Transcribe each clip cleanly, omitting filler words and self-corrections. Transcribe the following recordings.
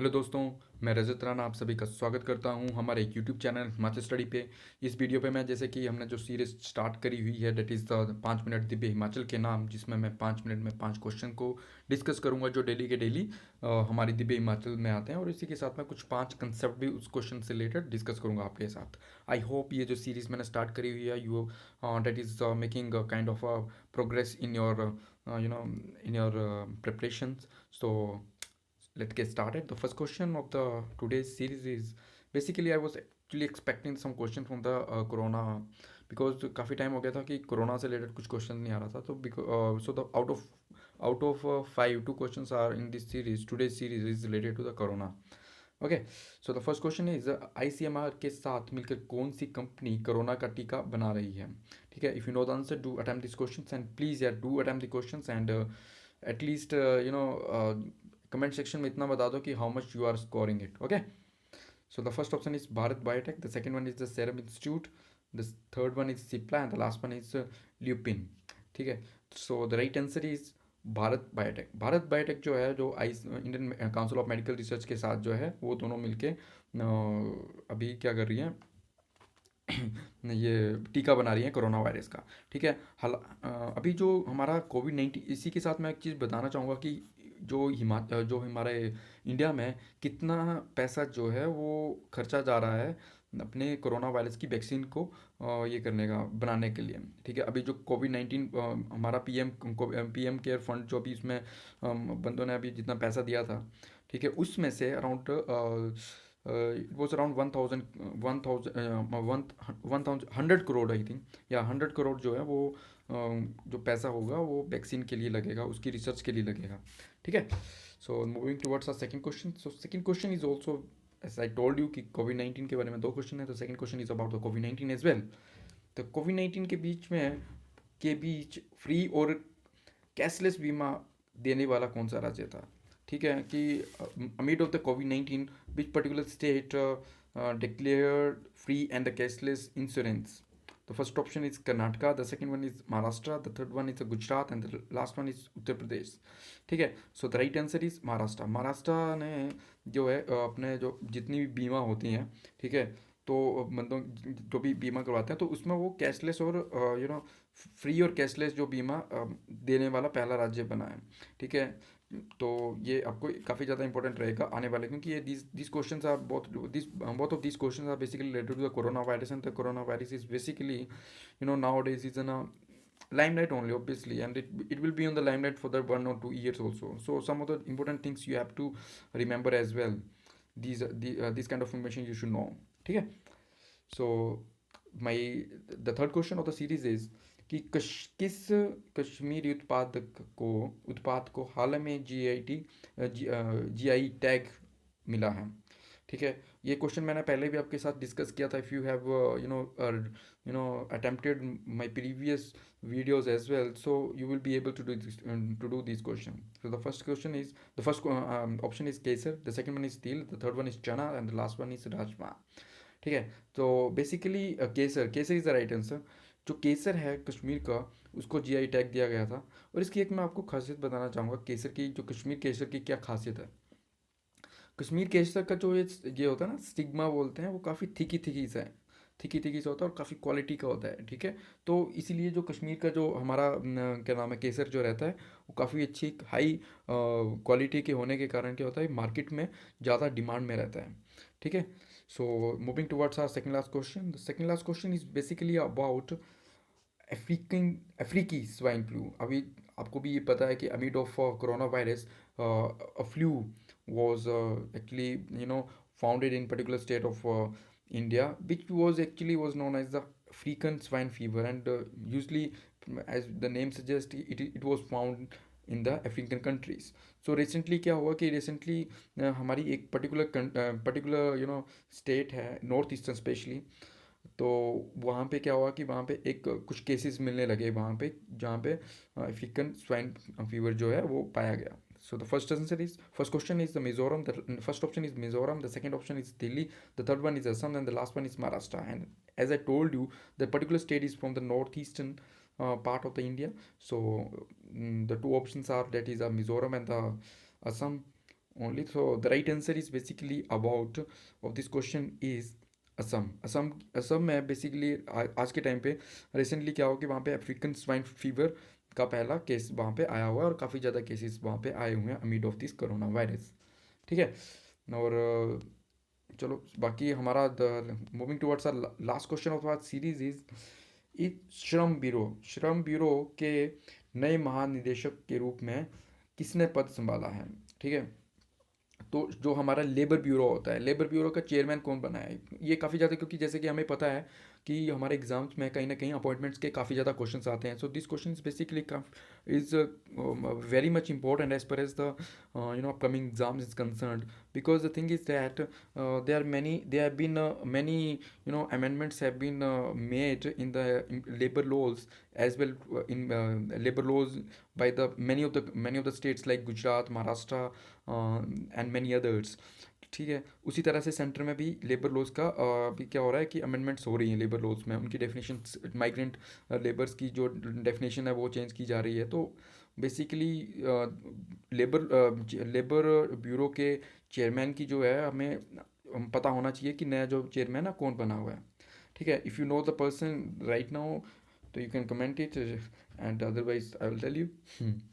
Hello दोस्तों, मैं रजत राणा आप सभी का स्वागत करता हूं हमारे एक यूट्यूब चैनल हिमाचल स्टडी पे। इस वीडियो पे मैं जैसे कि हमने जो सीरीज स्टार्ट करी हुई है that is the 5 minute Divya Himachal के नाम, जिसमें मैं 5 मिनट में 5 क्वेश्चन को डिस्कस करूंगा जो डेली के डेली हमारी दिव्य हिमाचल में आते हैं, और इसी के साथ मैं कुछ 5 कंसेप्ट भी उस क्वेश्चन से रिलेटेड डिस्कस करूंगा आपके साथ। आई होप ये जो सीरीज़ मैंने स्टार्ट करी हुई है you that is making kind of progress in your you know in your preparation. So let's get started. The first question of the today's series is basically I was actually expecting some question from the corona, because काफ़ी time हो गया था कि corona से related कुछ question नहीं आ रहा था, तो so the out of 5 2 questions are in this series. Today's series is related to the corona. Okay, so the first question is ICMR के साथ मिलकर कौन सी कंपनी कोरोना का टीका बना रही है। ठीक है, if you know the answer do attempt this questions and please यार do attempt the questions and at least comment section में इतना बता दो कि how much you are scoring it. Okay, so the first option is Bharat Biotech, the second one is the Serum Institute, the third one is Cipla and the last one is Lupin. ठीक है, so the right answer is Bharat biotech. Bharat biotech जो है, जो Indian council of medical research के साथ जो है, वो दोनों मिलके अभी क्या कर रही हैं ये टीका बना रही है कोरोना वायरस का। ठीक है, अभी जो हमारा कोविड-19, इसी के साथ मैं एक चीज़ बताना चाहूँगा कि जो हमारे इंडिया में कितना पैसा जो है वो खर्चा जा रहा है अपने कोरोना वायरस की वैक्सीन को ये करने का, बनाने के लिए। ठीक है, अभी जो कोविड-19 हमारा पीएम केयर फंड जो भी इसमें बंदों ने अभी जितना पैसा दिया था, ठीक है, उसमें से around it was around 100 crore I think, या 100 करोड़ जो है वो जो पैसा होगा वो वैक्सीन के लिए लगेगा, उसकी रिसर्च के लिए लगेगा। ठीक है, so moving towards our second question. So second question is also, as I told you कि कोविड-19 के बारे में 2 क्वेश्चन है, तो second question is about the कोविड-19 एज वेल। तो कोविड-19 के बीच फ्री और कैशलेस बीमा देने वाला कौन सा राज्य था। ठीक है, कि amid of the covid which particular state declared free and the cashless insurance. The first option is Karnataka, the second one is Maharashtra, the third one is Gujarat and the last one is Uttar Pradesh. ठीक है, so the right answer is Maharashtra. Maharashtra ने जो है अपने जो जितनी भी बीमा होती हैं, ठीक है, तो मतलब जो भी बीमा करवाते हैं तो उसमें वो कैशलेस और फ्री और कैशलेस जो बीमा देने वाला पहला राज्य बना है। ठीक है, तो ये आपको काफ़ी ज़्यादा इंपॉर्टेंट रहेगा आने वाले, क्योंकि ये this questions are both of these questions are basically related to the coronavirus, and the coronavirus is basically nowadays is in a limelight only, obviously, and it will be on the limelight for the 1 or 2 years also. So some of the important things you have to remember as well. These kind of information you should know. ठीक है, so my the third question of the series is कि किस कश्मीरी उत्पाद को हाल में GI tag मिला है। ठीक है, ये क्वेश्चन मैंने पहले भी आपके साथ डिस्कस किया था। If you have attempted my previous videos as well, so you will be able to do this question. So the first option is kesar, the second one is til, the third one is chana and the last one is rajma. ठीक है, तो basically kesar is the right answer. जो केसर है कश्मीर का, उसको GI tag दिया गया था। और इसकी एक मैं आपको खासियत बताना चाहूँगा केसर की, जो कश्मीर केसर की क्या खासियत है। कश्मीर केसर का जो ये होता है ना, स्टिग्मा बोलते हैं, वो काफ़ी थिकी सा होता है और काफ़ी क्वालिटी का होता है। ठीक है, तो इसीलिए जो कश्मीर का जो हमारा क्या नाम है, केसर जो रहता है, वो काफ़ी अच्छी हाई क्वालिटी के होने के कारण क्या होता है, मार्केट में ज़्यादा डिमांड में रहता है। ठीक है, so moving towards our second last question. The second last question is basically about अफ्रीकी स्वाइन फ्लू। अभी आपको भी ये पता है कि amid of corona virus flu was actually founded in particular state of India, which was known as the African swine fever, and usually, as the name suggests, it was found in the African countries. So recently क्या हुआ कि recently हमारी एक particular state है, north eastern specially, तो वहाँ पे क्या हुआ कि वहाँ पे एक कुछ केसेस मिलने लगे वहाँ पे, जहाँ पे अफ्रीकन स्वाइन फीवर जो है वो पाया गया। So the first question is the Mizoram. The first option is Mizoram. The second option is Delhi. The third one is Assam, and the last one is Maharashtra. And as I told you, the particular state is from the northeastern part of the India. So the two options are, that is Mizoram and the Assam. only. So the right answer is basically about of this question is Assam. Assam में basically आज के time पे recently क्या हो कि वहाँ पे African swine fever का पहला केस वहाँ पे आया हुआ है और काफ़ी ज़्यादा केसेस वहाँ पे आए हुए हैं amid of this corona virus. ठीक है। और चलो बाकी हमारा the moving towards our last question of our series is श्रम ब्यूरो के नए महानिदेशक के रूप में किसने पद संभाला है। ठीक है। तो जो हमारा लेबर ब्यूरो होता है, लेबर ब्यूरो का चेयरमैन कौन बना है, ये काफ़ी ज़्यादा, क्योंकि जैसे कि हमें पता है कि हमारे एग्जाम्स में कहीं ना कहीं अपॉइंटमेंट्स के काफ़ी ज़्यादा क्वेश्चंस आते हैं। So this question is basically is very much important as per as the upcoming exams is concern, because the thing is that there have been many amendments have been made in the labor laws as well, in labor laws by the many of the states like Gujarat, Maharashtra, and many others. ठीक है। उसी तरह से centre में भी labour laws का भी क्या हो रहा है कि अमेंडमेंट्स हो रही हैं लेबर लॉज में, उनकी डेफिनेशन, माइग्रेंट लेबर्स की जो डेफिनेशन है वो चेंज की जा रही है। तो बेसिकली लेबर ब्यूरो के चेयरमैन की जो है हमें पता होना चाहिए कि नया जो चेयरमैन है कौन बना हुआ है। ठीक है। If you know the person right now, so you can comment it, and otherwise I will tell you.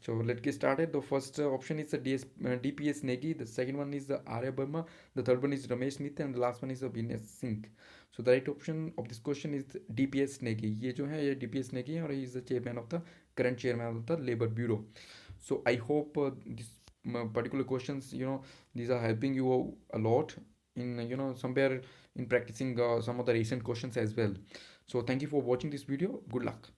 So let's get started. The first option is the DPS Negi, the second one is the Arya Burma, the third one is Ramesh Smith, and the last one is the Vinay Singh. So the right option of this question is DPS Negi. ये जो है ये DPS Negi है और he is the chairman of the current chairman of the Labor Bureau. So I hope this particular questions, these are helping you a lot in somewhere in practicing some of the recent questions as well. So thank you for watching this video. Good luck.